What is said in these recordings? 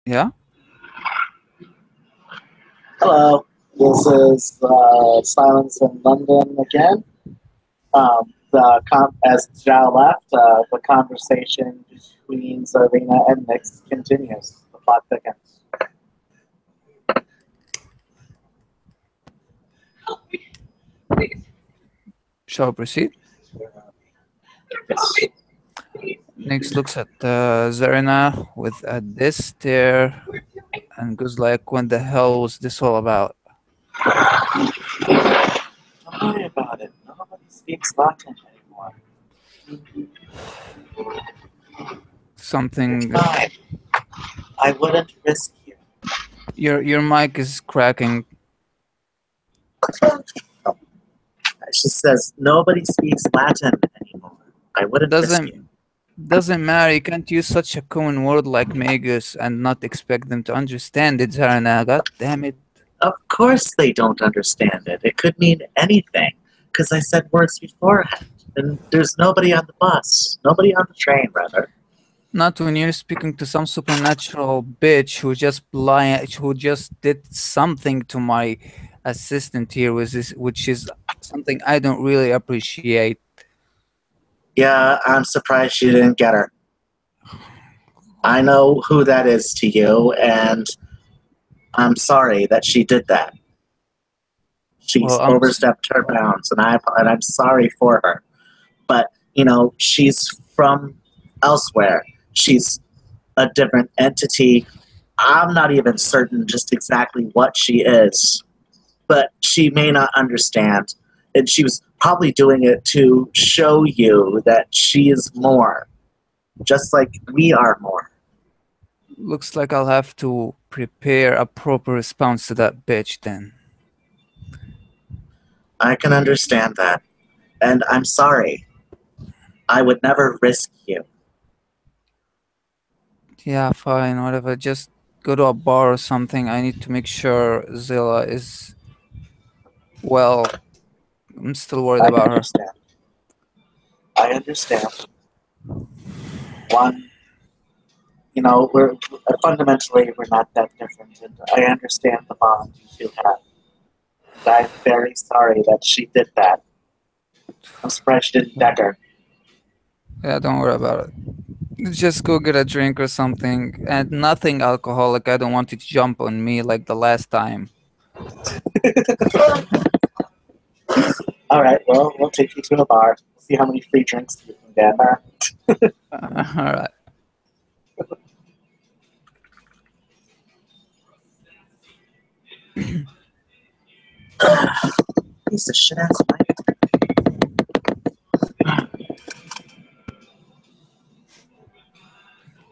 Yeah? Hello, this is Silence in London again. As Xiao left, the conversation between Zarina and Nyxx continues. The plot thickens. Shall we proceed? Yes. Nyx looks at Zarina with a this stare and goes like, "What the hell was this all about?" Don't worry about it. Nobody speaks Latin anymore. It's Something. fine. I wouldn't risk you. Your mic is cracking. She says, nobody speaks Latin anymore. I wouldn't risk you. Doesn't matter. You can't use such a common word like magus and not expect them to understand it, Zarina. God damn it. Of course they don't understand it. It could mean anything, because I said words beforehand. And there's nobody on the bus. Nobody on the train, rather. Not when you're speaking to some supernatural bitch who just did something to my assistant here, which is something I don't really appreciate. Yeah, I'm surprised you didn't get her. I know who that is to you, and I'm sorry that she did that. She's Well, overstepped her bounds, and I'm sorry for her. But she's from elsewhere. She's a different entity. I'm not even certain just exactly what she is, but she may not understand. And she was probably doing it to show you that she is more, just like we are more. looks like I'll have to prepare a proper response to that bitch then. I can understand that. And I'm sorry. I would never risk you. Yeah, fine, whatever. Just go to a bar or something. I need to make sure Zilla is well. I'm still worried I about her. understand. I understand. One, we're fundamentally we're not that different, and I understand the bond you two have. And I'm very sorry that she did that. I'm surprised she didn't deck her. Yeah, don't worry about it. Just go get a drink or something, and nothing alcoholic. I don't want you to jump on me like the last time. All right, well, we'll take you to a bar. See how many free drinks you can get. All right. Piece of shit ass mic.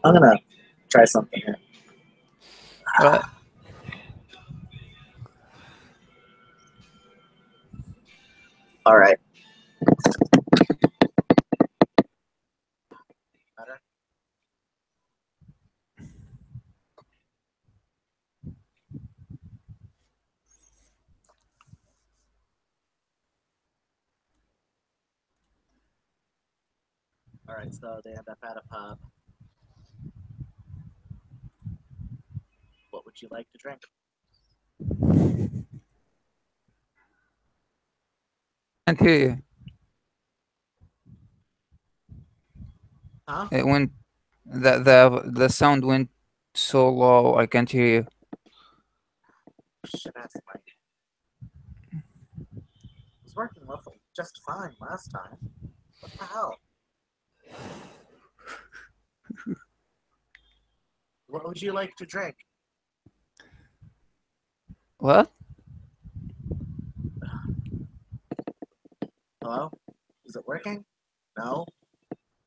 I'm gonna try something here. All right. All right. Better? All right, so they end up at a pub. What would you like to drink? Can't hear you. Huh? It went. The sound went so low. I can't hear you. Shit ass mic. It was working just fine last time. What the hell? What would you like to drink? What? Hello? Is it working? No?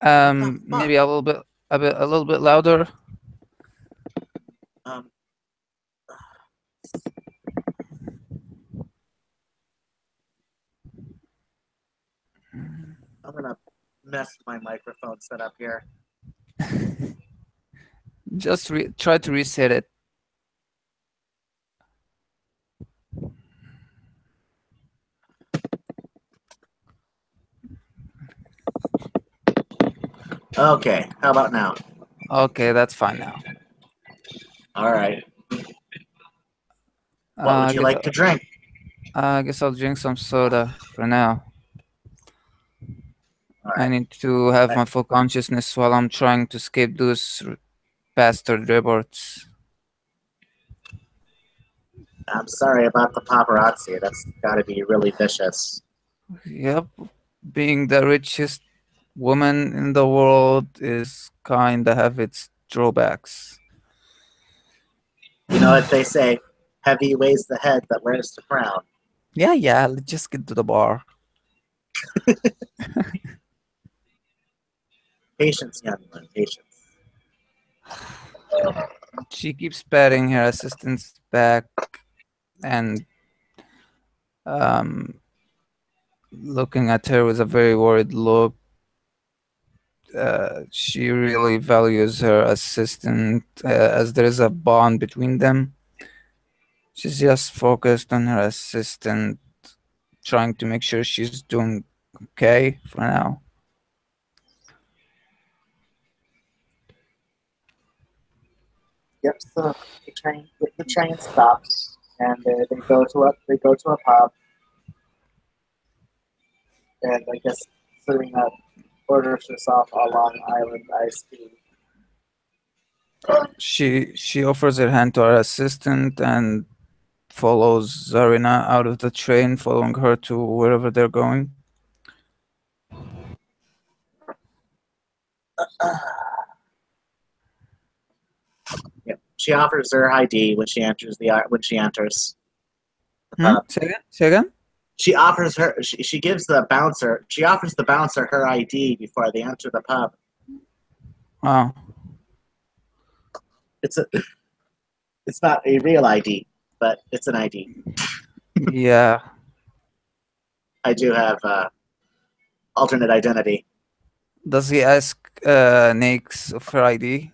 Maybe a little bit louder. Um, I'm gonna mess my microphone setup here. Just try to reset it. Okay, how about now? Okay, that's fine now. All right. What I would you guess like to drink? I guess I'll drink some soda for now. All I right. need to have I- my full consciousness while I'm trying to escape those bastard reports. I'm sorry about the paparazzi. That's got to be really vicious. Yep, being the richest woman in the world is kinda have its drawbacks. You know what they say? Heavy weighs the head that wears the crown. Yeah, yeah, let's just get to the bar. Patience, young one, patience. She keeps patting her assistant's back and um, looking at her with a very worried look. She really values her assistant as there is a bond between them. She's just focused on her assistant, trying to make sure she's doing okay for now. Yep. So the train stops, and they go to a pub, and I guess Serena orders herself a Long Island iced tea. She offers her hand to her assistant and follows Zarina out of the train, following her to wherever they're going. Yep. She offers her ID when she enters the Hmm? pub. Say again? Say again? She gives the bouncer she offers the bouncer her ID before they enter the pub. Oh, It's a it's not a real ID, but it's an ID. yeah. I do have alternate identity. Does he ask Nyxx of her ID?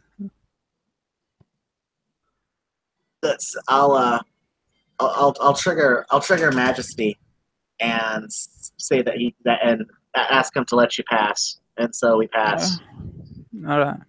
That's I'll trigger Majesty and say that he that and ask him to let you pass, and so we Uh, pass. all right.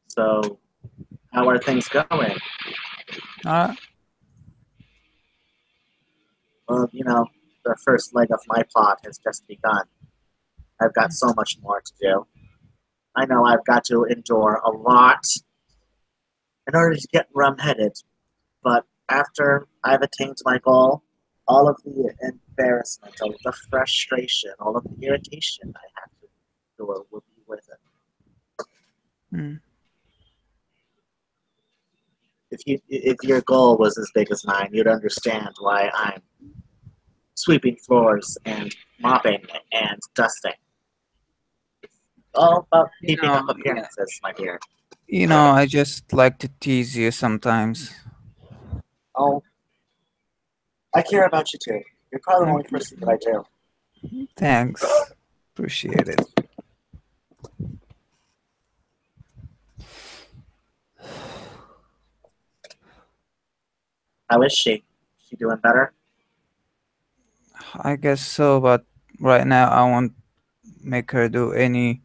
So how are things going? All right. Well, the first leg of my plot has just begun. I've got so much more to do. I know I've got to endure a lot in order to get rum-headed, but after I've attained my goal, all of the embarrassment, all of the frustration, all of the irritation I have to endure will be worth it. Mm. If your goal was as big as mine, you'd understand why I'm sweeping floors and mopping and dusting. All about You keeping know, up appearances, my dear. I just like to tease you sometimes. Oh, I care about you too. You're probably the only Okay. person that I do. Thanks. Appreciate it. How is she? She doing better? I guess so, but right now I won't make her do any,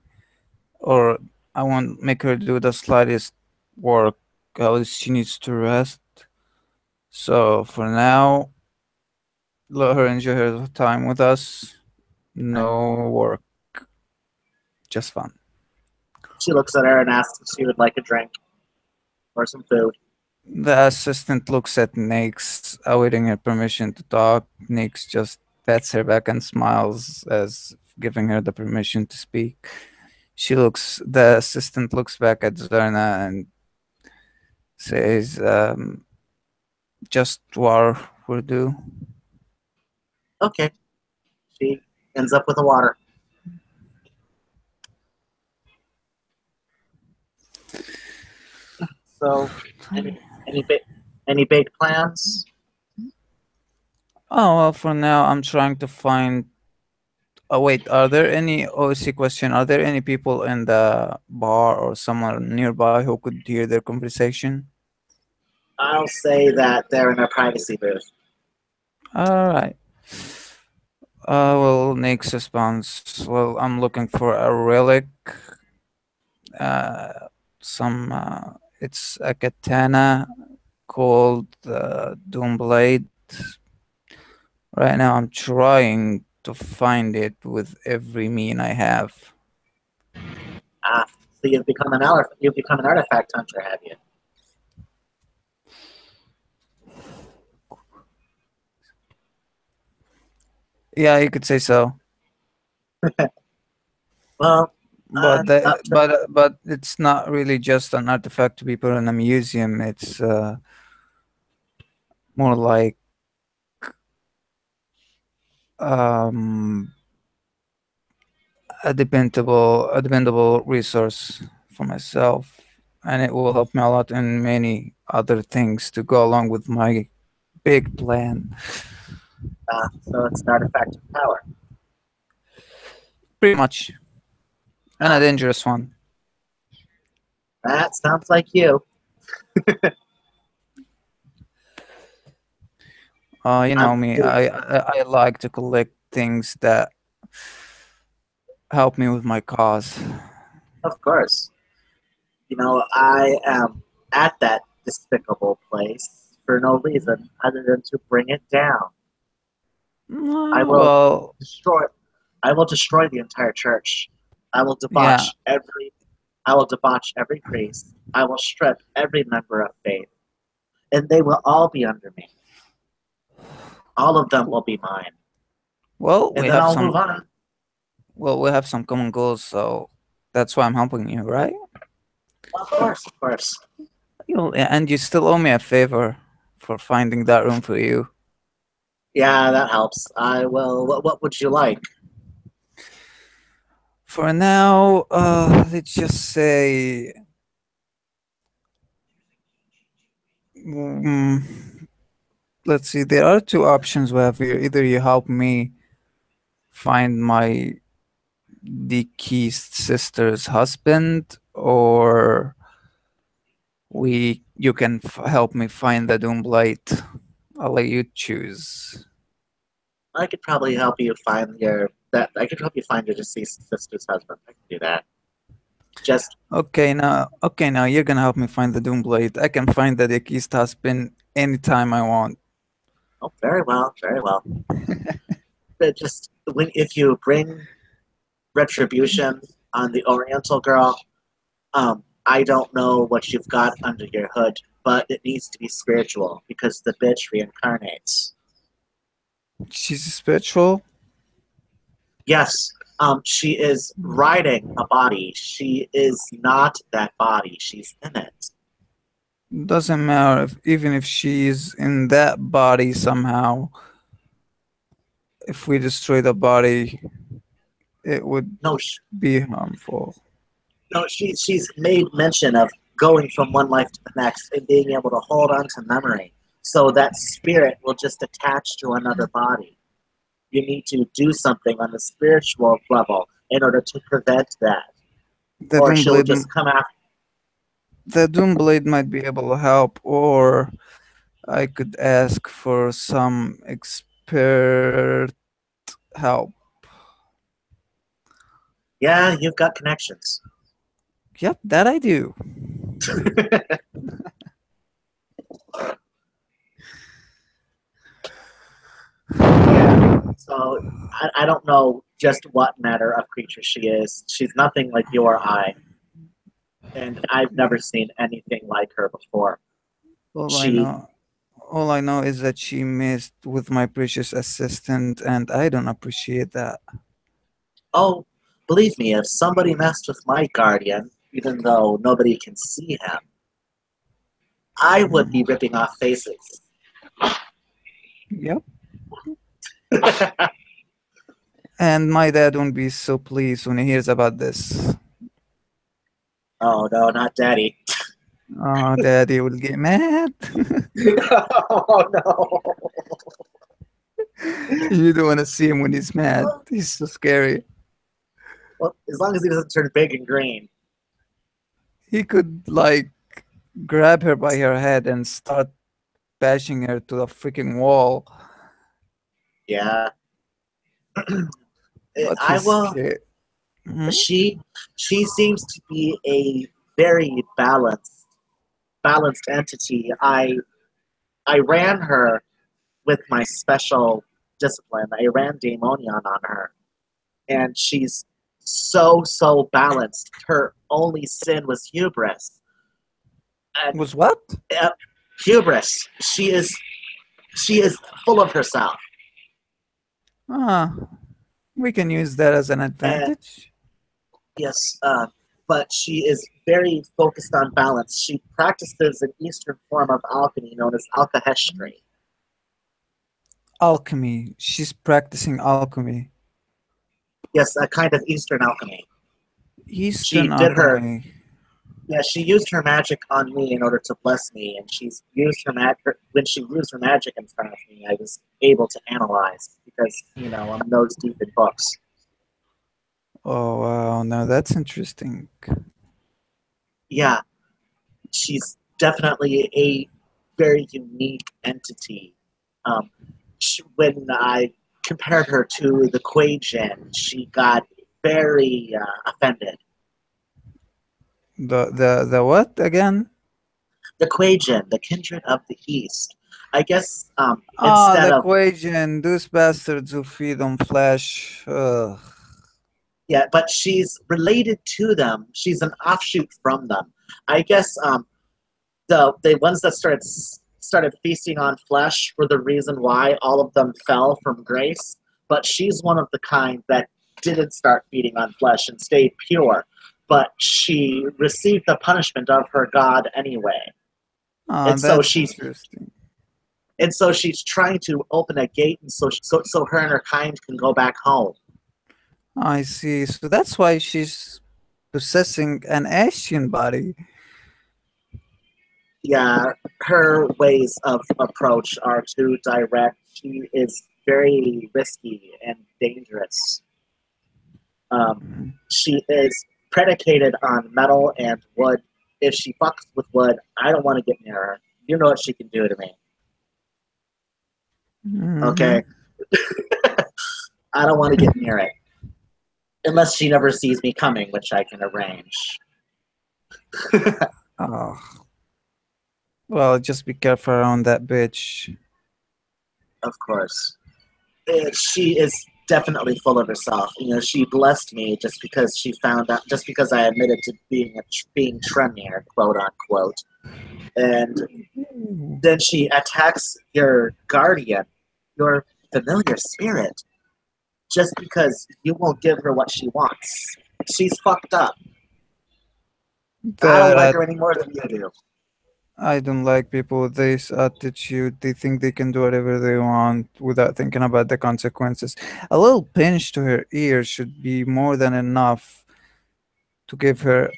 or I won't make her do the slightest work. At least she needs to rest. So for now, let her enjoy her time with us. No work, just fun. She looks at her and asks if she would like a drink or some food. The assistant looks at Nyx, awaiting her permission to talk. Nyx just pats her back and smiles as giving her the permission to speak. The assistant looks back at Zarna and says, just war will do. Okay. She ends up with the water. So, any big any big plans? Oh, well, for now, I'm trying to find Oh wait, are there any OC question? Are there any people in the bar or someone nearby who could hear their conversation? I'll say that they're in a privacy booth. All right. Well, Nyxx responds. Well, I'm looking for a relic. Uh, some. It's a katana called Doomblade. Right now, I'm trying to find it with every mean I have. Ah, so you've become an artifact hunter, have you? Yeah, you could say so. Well, But up the, to but it's not really just an artifact to be put in a museum. It's more like um, a dependable resource for myself, and it will help me a lot in many other things to go along with my big plan. so it's an artifact of power. Pretty much, and a Ah, dangerous one. that sounds like you. You I'm know me. doing, I like to collect things that help me with my cause. of course. I am at that despicable place for no reason other than to bring it down. I will Well, destroy. I will destroy the entire church. I will yeah. debauch every. I will debauch every priest. I will strip every member of faith, and they will all be under me. All of them will be mine, Well, and we then have I'll move some. on. Well, we have some common goals, so that's why I'm helping you, right? Of course, of course. And you still owe me a favor for finding that room for you. Yeah, that helps. I will. What would you like? For now, let's just say, mm, let's see. There are two options we have here. Either you help me find my deceased sister's husband, or you can help me find the Doomblight. I'll let you choose. I could probably help you find your that. I could help you find your deceased sister's husband. I can do that. Just Okay, now you're gonna help me find the Doomblade. I can find the deceased husband anytime I want. oh, very well, very well. But just if you bring retribution on the Oriental girl, I don't know what you've got under your hood, but it needs to be spiritual because the bitch reincarnates. She's spiritual. Yes, she is riding a body. She is not that body. She's in it. Doesn't matter if even if she's in that body somehow. If we destroy the body, it would No, be harmful. no, she's made mention of going from one life to the next and being able to hold on to memory, so that spirit will just attach to another body. You need to do something on the spiritual level in order to prevent that, The or she'll Doomblade, just come after. the Doomblade might be able to help, or I could ask for some expert help. Yeah, you've got connections. Yep, that I do. Yeah. So I don't know just what matter of creature she is. She's nothing like you or I, and I've never seen anything like her before. All I She, know, all I know is that she messed with my precious assistant, and I don't appreciate that. oh, believe me, if somebody messed with my guardian, even though nobody can see him, I would be ripping off faces. Yep. And my dad won't be so pleased when he hears about this. Oh no, not daddy. Oh, daddy will get mad. Oh no. You don't want to see him when he's mad. Well, He's so scary. well, as long as he doesn't turn big and green. He could like grab her by her head and start bashing her to the freaking wall. Yeah, But I he's will. scared. Hmm? She she seems to be a very balanced entity. I ran her with my special discipline. I ran Daemonion on her, and she's so balanced. Her only sin was hubris, and Was what? uh, hubris. She is full of herself, Ah, we can use that as an and advantage. yes, but she is very focused on balance. She practices an Eastern form of alchemy known as alkahestry. Alchemy. She's practicing alchemy. Yes, a kind of Eastern alchemy. She Eastern did her alchemy. Yeah, she used her magic on me in order to bless me, and she's used her magic. When she used her magic in front of me, I was able to analyze because I'm nose deep in books. Oh wow, now that's interesting. Yeah, she's definitely a very unique entity. When I compared her to the Quaijin, she got very offended. The what again? The Quaijin, the kindred of the East. I guess Ah, instead the of Quajian, those bastards who feed on flesh. Ugh. Yeah, but she's related to them. She's an offshoot from them. I guess the ones that started feasting on flesh were the reason why all of them fell from grace. But she's one of the kind that didn't start feeding on flesh and stayed pure. But she received the punishment of her god anyway, Ah, and so that's she's interesting. and so she's trying to open a gate, and so her and her kind can go back home. I see. So that's why she's possessing an Asian body. Yeah, her ways of approach are too direct. She is very risky and dangerous. Um, Mm-hmm. she is predicated on metal and wood. If she fucks with wood, I don't want to get near her. You know what she can do to me. Okay? I don't want to get near it. Unless she never sees me coming, which I can arrange. Oh, well, just be careful around that bitch. Of course. She is definitely full of herself. She blessed me just because she found out, just because I admitted to being Tremere, quote unquote, and Ooh. then she attacks your guardian, your familiar spirit, just because you won't give her what she wants. She's fucked up. I don't like That her any more than you do. I don't like people with this attitude. They think they can do whatever they want without thinking about the consequences. A little pinch to her ear should be more than enough to give her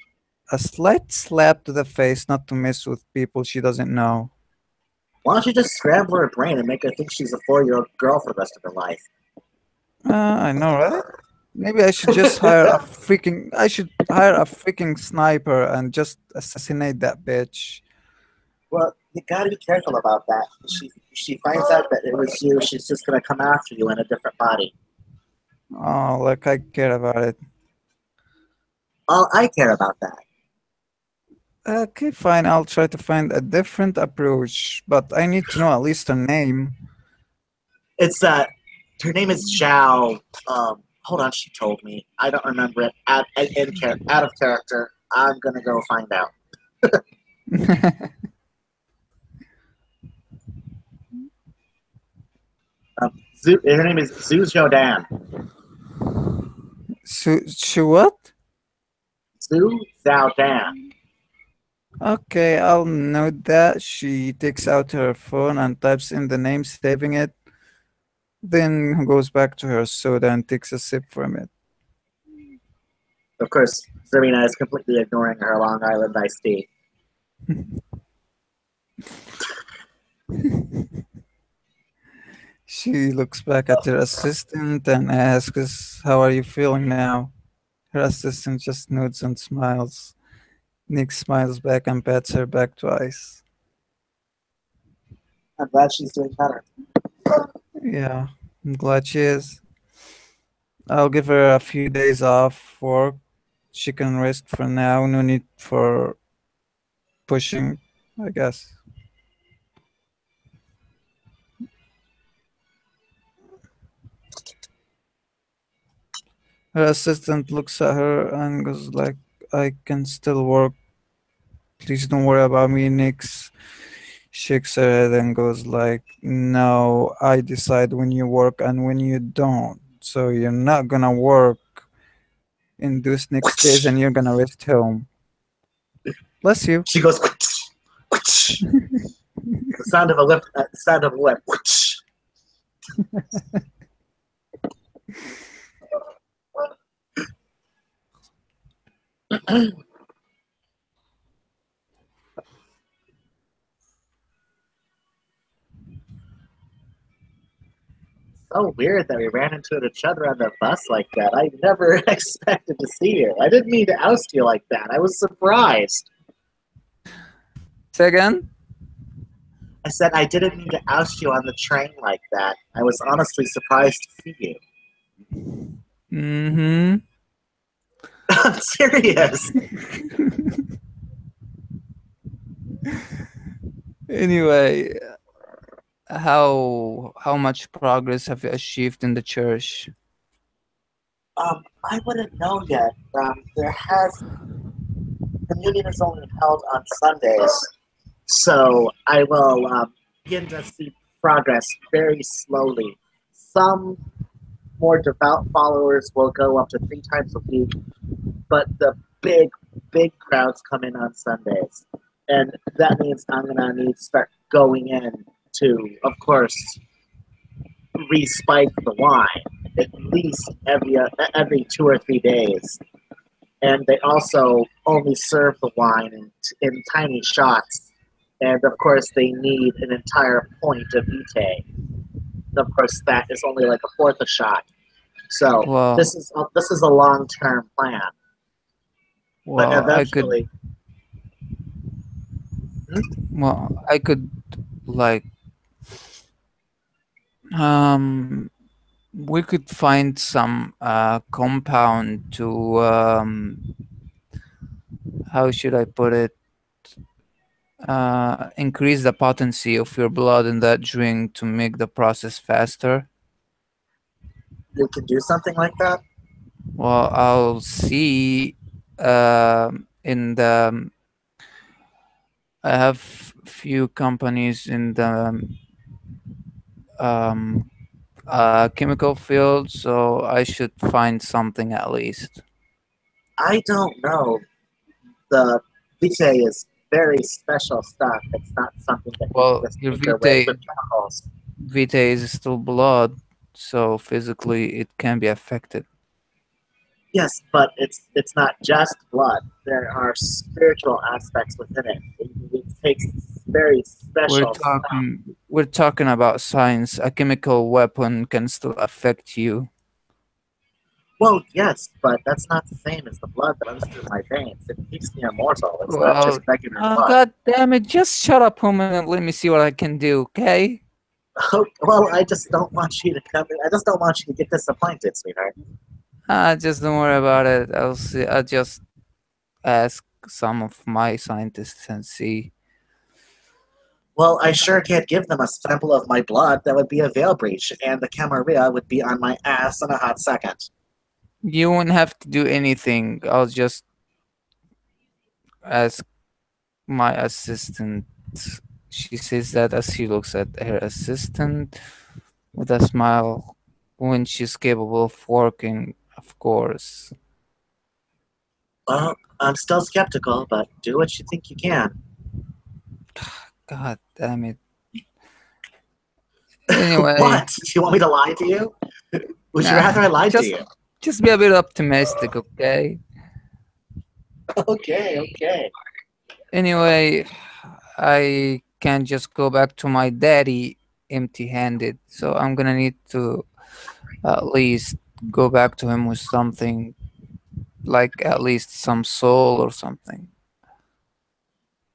a slight slap to the face, not to mess with people she doesn't know. Why don't you just scramble her brain and make her think she's a 4-year-old girl for the rest of her life? I know, right? Maybe I should just hire a freaking. I should hire a freaking sniper and just assassinate that bitch. Well, you gotta be careful about that. She finds out that it was you, she's just gonna come after you in a different body. Oh, like I care about it. All I care about that. Okay, fine. I'll try to find a different approach, but I need to know at least her name. It's her name is Xiao. Hold on, she told me. I don't remember it. Out of character. I'm gonna go find out. Her name is Zhu Zhoudan. She what? Zhu Zhoudan. Okay, I'll note that. She takes out her phone and types in the name, saving it, then goes back to her soda and takes a sip from it. Of course, Zarina is completely ignoring her Long Island iced tea. She looks back at her assistant and asks, "How are you feeling now?" Her assistant just nods and smiles. Nick smiles back and pats her back twice. I'm glad she's doing better. Yeah, I'm glad she is. I'll give her a few days off work. She can rest for now. No need for pushing, I guess. Her assistant looks at her and goes like, "I can still work. Please don't worry about me, Nyxx." Shakes her head and goes like, "No, I decide when you work and when you don't. So you're not gonna work in those next days and you're gonna rest home. Bless you." She goes. The sound of a whip. The sound of a whip. So weird that we ran into each other on the bus like that. I never expected to see you. I didn't mean to oust you like that. I was surprised. Say again? I said I didn't mean to oust you on the train like that. I was honestly surprised to see you. Mm-hmm. I'm serious. Anyway, how much progress have you achieved in the church? I wouldn't know yet. There has communion is only held on Sundays, so I will begin to see progress very slowly. Some more devout followers will go up to 3 times a week, but the big crowds come in on Sundays, and that means I'm gonna need to start going in to, of course, respike the wine at least every 2 or 3 days. And they also only serve the wine in tiny shots. And of course, they need an entire point of vitae. Of course, that is only like a fourth a shot. So Well, this is a long term plan. But well, I could, eventually, I could like, um, we could find some compound to, how should I put it? Increase the potency of your blood in that drink to make the process faster. you can do something like that. Well, I'll see. In the I have few companies in the um, chemical field, so I should find something at least. I don't know. The vitae is very special stuff. It's not something that you can Well, just your tinker with vitae chemicals. vitae is still blood, so physically it can be affected. Yes, but it's not just blood. There are spiritual aspects within it. It takes very special stuff. We're talking about science. A chemical weapon can still affect you. Well, yes, but that's not the same as the blood that runs through my veins. It keeps me immortal. It's not just Well, regular oh blood. god damn it! Just shut up, woman, and let me see what I can do. Okay? Oh, well, I just don't want you to come. I just don't want you to get disappointed, sweetheart. Just don't worry about it. I'll see. I'll just ask some of my scientists and see. Well, I sure can't give them a sample of my blood. That would be a veil breach, and the Camarilla would be on my ass in a hot second. You won't have to do anything. I'll just ask my assistant. She says that as she looks at her assistant with a smile when she's capable of working, of course. Well, I'm still skeptical, but do what you think you can. God damn it. Anyway, What? Do you want me to lie to you? Would you nah, rather I lied to just you? just be a bit optimistic, okay? Okay, okay. Anyway, I can just go back to my daddy empty-handed. So I'm gonna need to at least go back to him with something, like at least some soul or something.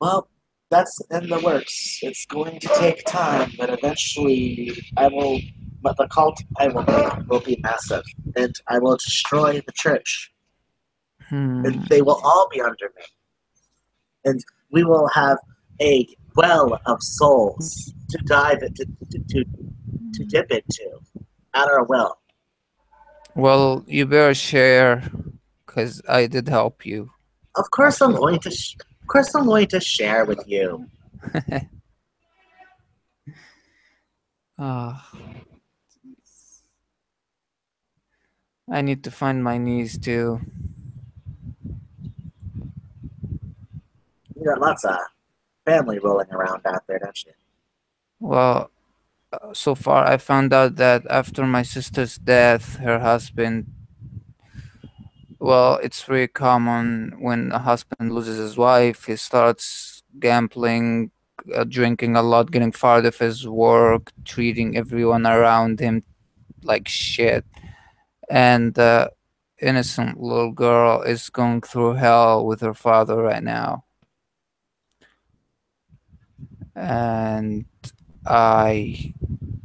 Well, that's in the works. It's going to take time, but eventually I will. But the cult I will make will be massive, and I will destroy the church, and Hmm. they will all be under me, and we will have a well of souls to dive into, to dip into, at our will. Well, you better share, cause I did help you Of course, I'm after going all. to. Of course, I'm going to share with you. Ah, I need to find my niece too. You got lots of family rolling around out there, don't you? Well, so far I found out that after my sister's death, her husband, well, it's very common when a husband loses his wife, he starts gambling, drinking a lot, getting fired of his work, treating everyone around him like shit. And the innocent little girl is going through hell with her father right now. And I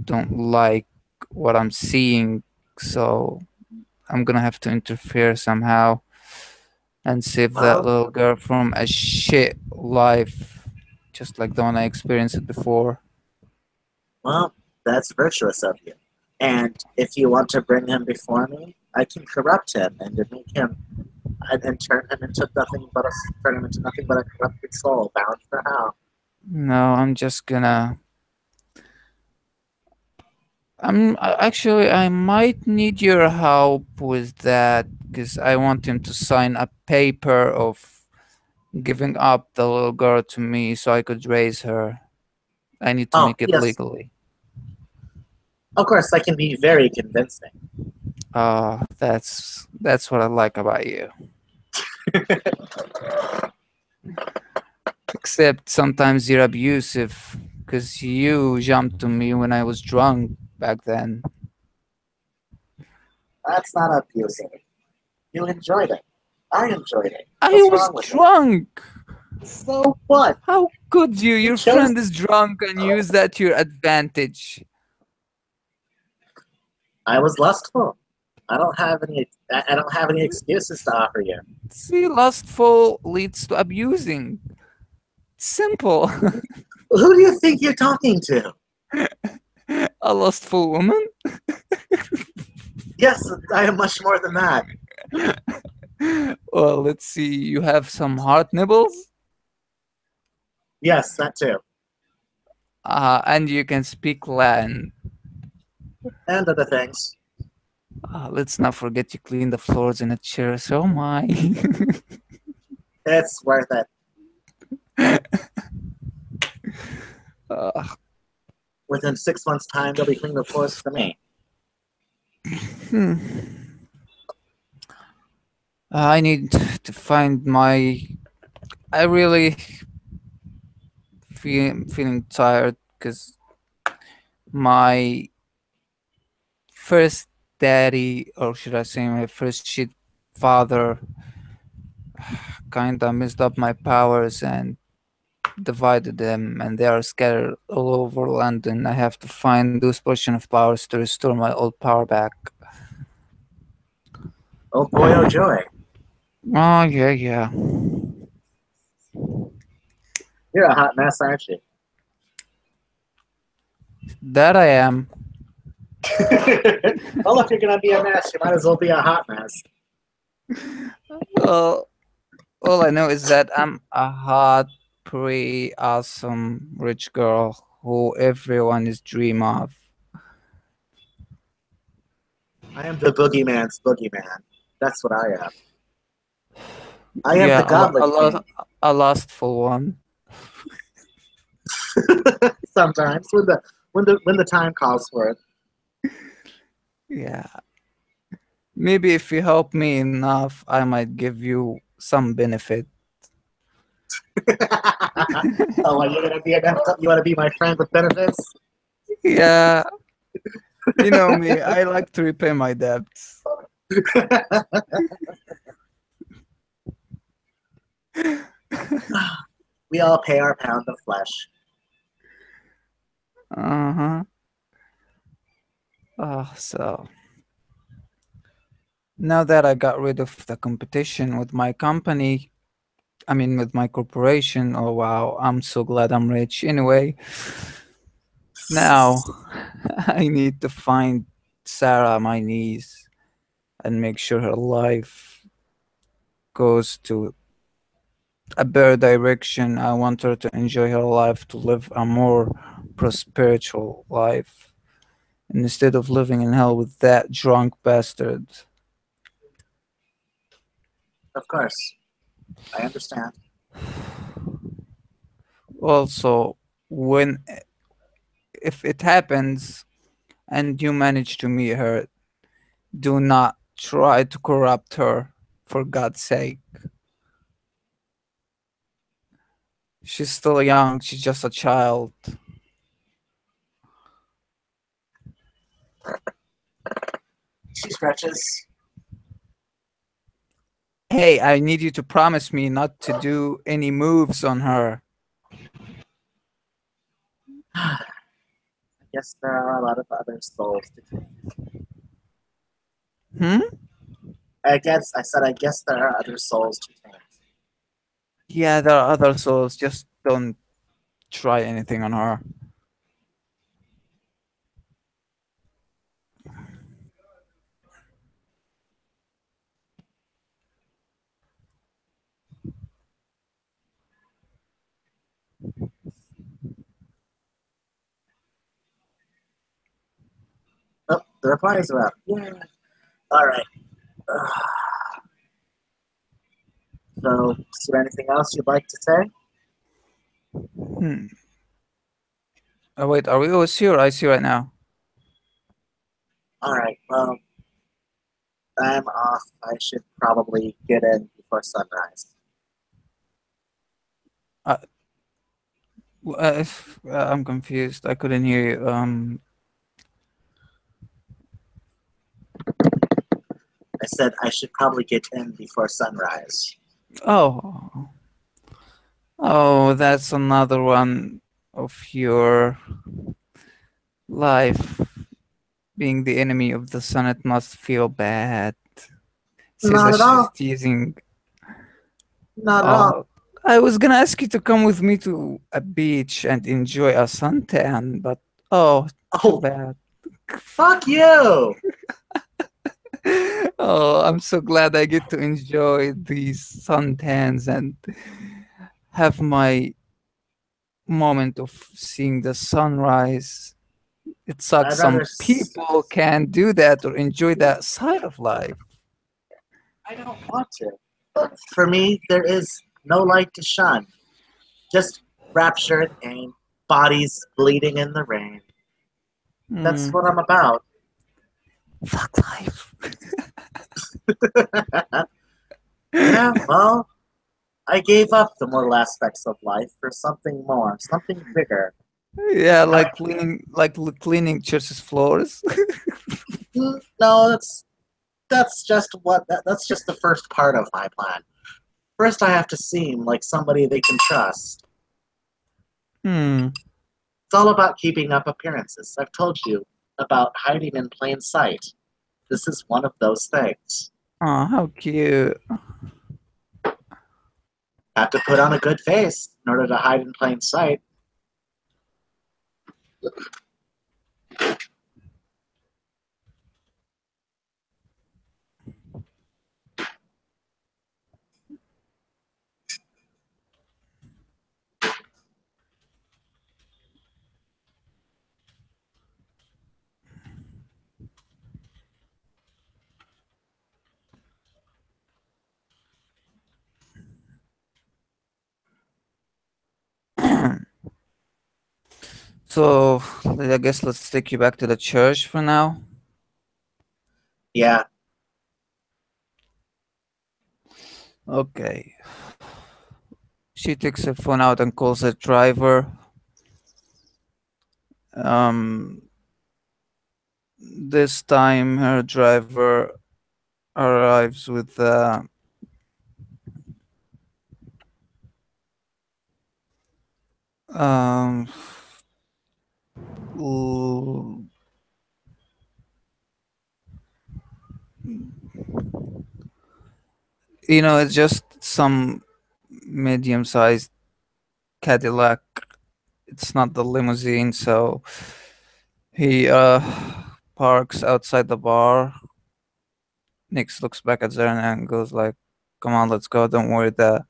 don't like what I'm seeing, so I'm gonna have to interfere somehow and save that Well, little girl from a shit life, just like the one I experienced it before. well, that's virtuous of you. And if you want to bring him before me, I can corrupt him and to make him and turn him into nothing but a turn him into nothing but a corrupted soul bound for hell. No, I'm just gonna. Actually, I might need your help with that because I want him to sign a paper of giving up the little girl to me so I could raise her. I need to Oh make it yes, legally. of course I can be very convincing. That's what I like about you. Except sometimes you're abusive because you jumped to me when I was drunk back then. That's not abusive. You enjoyed it. I enjoyed it. I What's was wrong with it? drunk. So what? How could you? You Your chose. friend is drunk and use that to your advantage. I was lustful. I don't have any. I don't have any excuses to offer you. See, lustful leads to abusing. Simple. Who do you think you're talking to? A lustful woman? Yes, I am much more than that. Well, let's see. You have some heart nibbles? Yes, that too, And you can speak Latin. and other things. Let's not forget you clean the floors in a chair. So my. It's worth it. uh, Within 6 months' time, they'll be cleaning the floors for me. hmm. I need to find my. I really feeling tired because my first daddy, or should I say my first shit father, kinda messed up my powers and divided them, and they are scattered all over London. I have to find those portion of powers to restore my old power back. Oh boy, oh joy. Oh yeah, yeah. You're a hot mess, aren't you? That I am. Well, if you're gonna be a mess, you might as well be a hot mess. Well, all I know is that I'm a hot, pretty awesome rich girl who everyone is dream of. I am the boogeyman's boogeyman. That's what I am. I am the Yeah, Goblin King. a lustful one. Sometimes, when the time calls for it. Yeah. Maybe if you help me enough, I might give you some benefit. Oh, are you gonna be enough? You want to be my friend with benefits? Yeah, you know me. I like to repay my debts. We all pay our pound of flesh. Uh huh. So now that I got rid of the competition with my company, I mean with my corporation. Oh wow, I'm so glad I'm rich. Anyway, now I need to find Sarah, my niece, and make sure her life goes to a better direction. I want her to enjoy her life, to live a more spiritual life instead of living in hell with that drunk bastard. Of course, I understand. Also, when if it happens and you manage to meet her, do not try to corrupt her, for God's sake. She's still young, she's just a child. She stretches. Hey, I need you to promise me not to do any moves on her. I guess there are a lot of other souls to take. Hmm? I guess there are other souls to take. Yeah, there are other souls, just don't try anything on her. Oh, the reply is around. Yeah. All right. Uh, so, is there anything else you'd like to say? Hmm. Oh, wait, are we OC or IC right now? All right. Well, I'm off. I should probably get in before sunrise. Uh, I'm confused. I couldn't hear you. I said I should probably get in before sunrise. Oh, oh, that's another one of your life being the enemy of the sun. It must feel bad. Says Not as at she's all. teasing. Not at all. Oh, I was gonna ask you to come with me to a beach and enjoy a suntan, but oh, too Oh, bad. fuck you! Oh, I'm so glad I get to enjoy these suntans and have my moment of seeing the sunrise. It sucks I'd rather. some people can't do that or enjoy that side of life. I don't want to. But for me, there is no light to shun. Just rapture and pain, bodies bleeding in the rain. That's Hmm. what I'm about. Fuck life. Yeah, well, I gave up the mortal aspects of life for something more, something bigger. Yeah, I, cleaning church's floors. no, that's just that's just the first part of my plan. First, I have to seem like somebody they can trust. Hmm. It's all about keeping up appearances. I've told you about hiding in plain sight. This is one of those things. Oh, how cute. Have to put on a good face in order to hide in plain sight. So, I guess let's take you back to the church for now. Yeah, Okay. She takes her phone out and calls her driver. Um, this time her driver arrives with um, l- it's just some medium-sized Cadillac. It's not the limousine, so he parks outside the bar. Nyxx looks back at Zarina and goes like, "Come on, let's go. Don't worry, the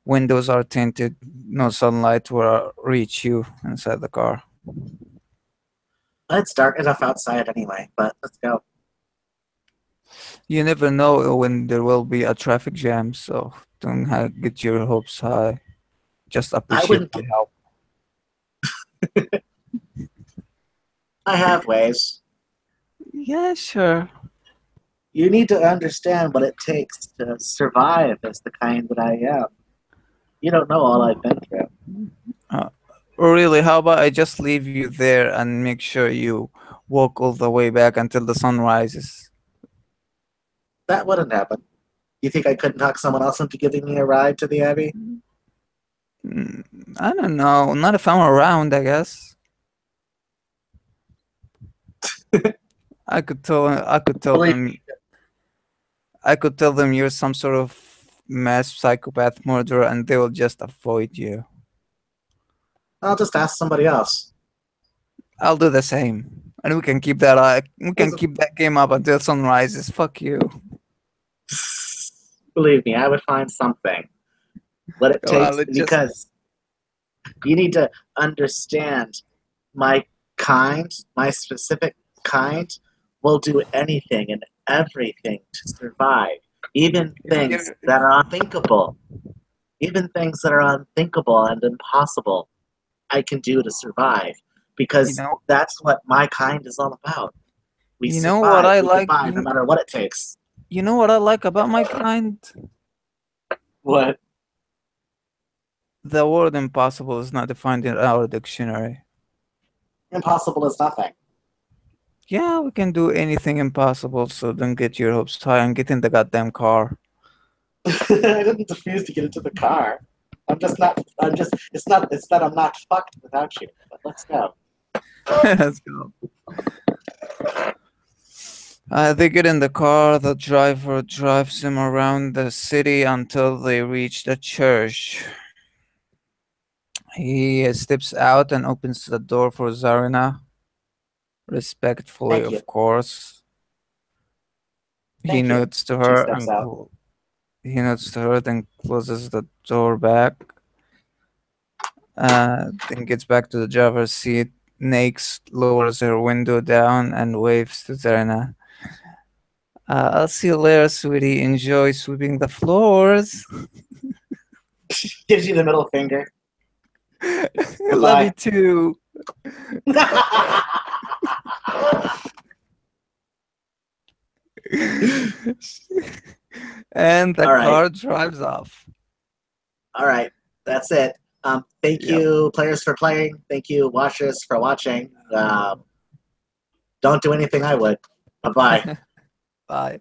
windows are tinted. No sunlight will reach you inside the car." It's dark enough outside anyway, but let's go. You never know when there will be a traffic jam, so don't get your hopes high. Just I appreciate wouldn't. the help. I have ways. Yeah, sure. You need to understand what it takes to survive as the kind that I am. You don't know all I've been through. Uh, really, how about I just leave you there and make sure you walk all the way back until the sun rises? That wouldn't happen. You think I couldn't talk someone else into giving me a ride to the Abbey? Mm, I don't know. Not if I'm around, I guess. I could tell Believe them you're some sort of mass psychopath murderer and they will just avoid you. I'll just ask somebody else. I'll do the same. And we can keep that game up until sun rises. Fuck you. Believe me, I would find something. What it Come on, takes, let's just because you need to understand my kind, my specific kind, will do anything and everything to survive. Even if things you're that are unthinkable. Even things that are unthinkable and impossible, I can do to survive. you Because know that's what my kind is all about. We you know what survive. I We get like by no matter what it takes. you know what I like about my kind? What? The word impossible is not defined in our dictionary. Impossible is nothing. Yeah, we can do anything impossible, so don't get your hopes high and get in the goddamn car. I didn't refuse to get into the car. I'm just not. I'm just. It's not. It's that I'm not fucked without you. But let's go. Let's go. They get in the car. The driver drives them around the city until they reach the church. He steps out and opens the door for Zarina, respectfully, Thank you. of course. He Thank you. nods to She her steps out. he nods to her, then closes the door back. Then gets back to the driver's seat. Nyx lowers her window down and waves to Zarina. I'll see you later, sweetie. Enjoy sweeping the floors. Gives you the middle finger. Love you Goodbye. too. And the All right. car drives off. All right. That's it. Thank Yep. you, players, for playing. Thank you, watchers, for watching. Don't do anything I would. Bye bye. Bye.